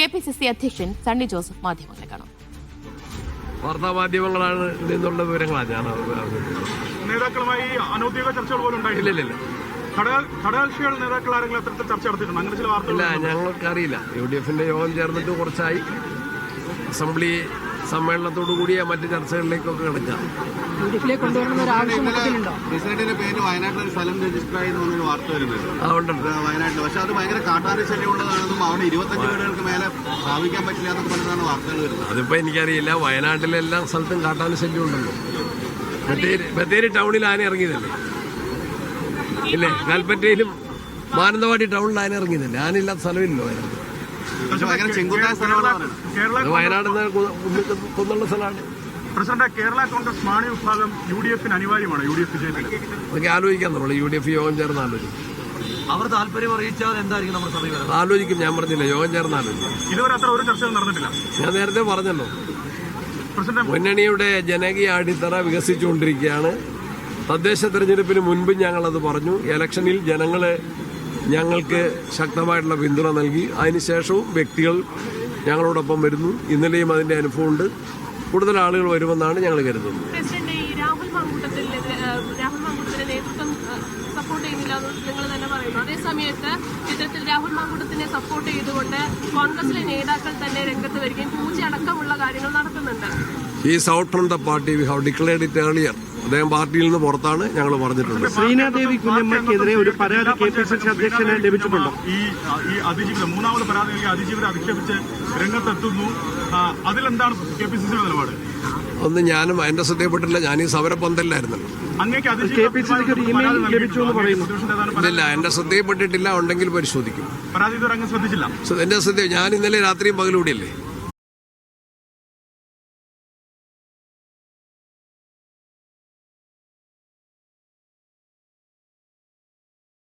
KPCC അധ്യക്ഷൻ സണ്ണി ജോസഫ് മാധ്യമങ്ങളെ കാണും. വാർത്താമാധ്യമങ്ങളാണ് നിന്നുള്ള വിവരങ്ങളാണ് ഞാൻ നേതാക്കളുമായി അനൗദ്യോഗിക ചർച്ചകൾ പോലും ഉണ്ടായില്ല. ഘടകകക്ഷികൾ നേതാക്കൾ ആരെങ്കിലും അത്തരത്തിൽ ചർച്ച നടത്തിയിട്ടുണ്ട്? അങ്ങനെ ചില വാർത്തകൾ ഞങ്ങൾക്കറിയില്ല. UDF-ന്റെ യോഗം ചേർന്നിട്ട് കുറച്ചായി. അസംബ്ലി സമ്മേളനത്തോടുകൂടിയ മറ്റ് ചർച്ചകളിലേക്കൊക്കെ കിടക്കാം. പ്രസിഡന്റിന്റെ പേര് വയനാട്ടിൽ സ്ഥലം രജിസ്റ്ററായി എന്നൊരു വാർത്ത വരുന്നുണ്ട് വയനാട്ടിൽ. പക്ഷെ അത് ഭയങ്കര കാട്ടാന ശല്യമുള്ളതാണെന്നും അവിടെ 25 വീടുകൾക്ക് മേലെ സ്ഥാപിക്കാൻ പറ്റില്ല എന്നൊക്കെ പറഞ്ഞാണ് വാർത്തകൾ വരുന്നത്. അതിപ്പോ എനിക്കറിയില്ല. വയനാട്ടിലെ എല്ലാ സ്ഥലത്തും കാട്ടാന ശല്യം ഉണ്ടല്ലോ. ബത്തേരി ടൗണിൽ ആന ഇറങ്ങിയതല്ലേ ഇല്ലേ? കൽപ്പറ്റയിലും മാനന്തവാടി ടൗണിൽ ആന ഇറങ്ങിയതല്ലേ? ആനയില്ലാത്ത സ്ഥലമില്ലല്ലോ വയനാട്. വയനാട് കൊന്നുള്ള സ്ഥലമാണ്. പ്രസിഡന്റ്, കേരള കോൺഗ്രസ് മാണി വിഭാഗം UDF-ന് അനിവാര്യമാണ്. UDF വിജയത്തിൽ അതൊക്കെ ആലോചിക്കാൻ നമ്മൾ UDF യോഗം ചേർന്ന് ആലോചിക്കും. അവർ താല്പര്യം അറിയിച്ചാൽ എന്തായിരിക്കും നമ്മുടെ സമീപനം? ആലോചിക്കും. ഞാൻ പറഞ്ഞില്ല, യോഗം ചേർന്ന് ആലോചിക്കും. ഇതുവരെ അത്ര ഒരു ചർച്ചകൾ നടന്നിട്ടില്ല. ഞാൻ നേരത്തെ പറഞ്ഞല്ലോ, മുന്നണിയുടെ ജനകീയ അടിത്തറ വികസിച്ചുകൊണ്ടിരിക്കുകയാണ്. തദ്ദേശ തെരഞ്ഞെടുപ്പിന് മുൻപ് ഞങ്ങളത് പറഞ്ഞു. ഇലക്ഷനിൽ ഞങ്ങൾക്ക് ശക്തമായിട്ടുള്ള പിന്തുണ നൽകി. അതിനുശേഷവും വ്യക്തികൾ ഞങ്ങളോടൊപ്പം വരുന്നു. ഇന്നലെയും അതിന്റെ അനുഭവമുണ്ട്. കൂടുതൽ ആളുകൾ വരുമെന്നാണ് ഞങ്ങൾ കരുതുന്നത്. രാഹുൽ മാങ്കൂട്ടത്തിന്റെ നേതൃത്വം സപ്പോർട്ട് ചെയ്യുന്നില്ല എന്ന് നിങ്ങൾ തന്നെ പറയുന്നു. അതേസമയത്ത് ഇത്തരത്തിൽ രാഹുൽ മാങ്കൂട്ടത്തിനെ സപ്പോർട്ട് ചെയ്തുകൊണ്ട് കോൺഗ്രസിലെ നേതാക്കൾ തന്നെ രംഗത്ത് വരികയും പൂജ അടക്കമുള്ള കാര്യങ്ങൾ നടത്തുന്നുണ്ട്. Is out from the party. We have declared it earlier. അദ്ദേഹം പാർട്ടിയിൽ നിന്ന് പുറത്താണ് ഞങ്ങൾ പറഞ്ഞിട്ടുണ്ട്. ശ്രീനാദേവി കുഞ്ഞമ്മയ്ക്കെതിരെ ഒരു പരാതി KPCC അധ്യക്ഷന് ലഭിച്ചിട്ടുണ്ടോ? ഈ അതിജീവിതം മൂന്നാമത് പരാതി അതിജീവിതം അധിക്ഷേപിച്ച് രംഗത്തെത്തുന്നു. അതിലെന്താണ് KPCC നിലപാട്? ഒന്നും ഞാനും എന്റെ ശ്രദ്ധയപ്പെട്ടില്ല. ഞാൻ ഈ സമരപന്തലിലായിരുന്നല്ലോ. ഇല്ല, എന്റെ ശ്രദ്ധയപ്പെട്ടിട്ടില്ല. ഉണ്ടെങ്കിൽ പരിശോധിക്കും. പരാതി ശ്രദ്ധിച്ചില്ല. എന്റെ ശ്രദ്ധ ഞാൻ ഇന്നലെ രാത്രിയും പകലൂടെയല്ലേ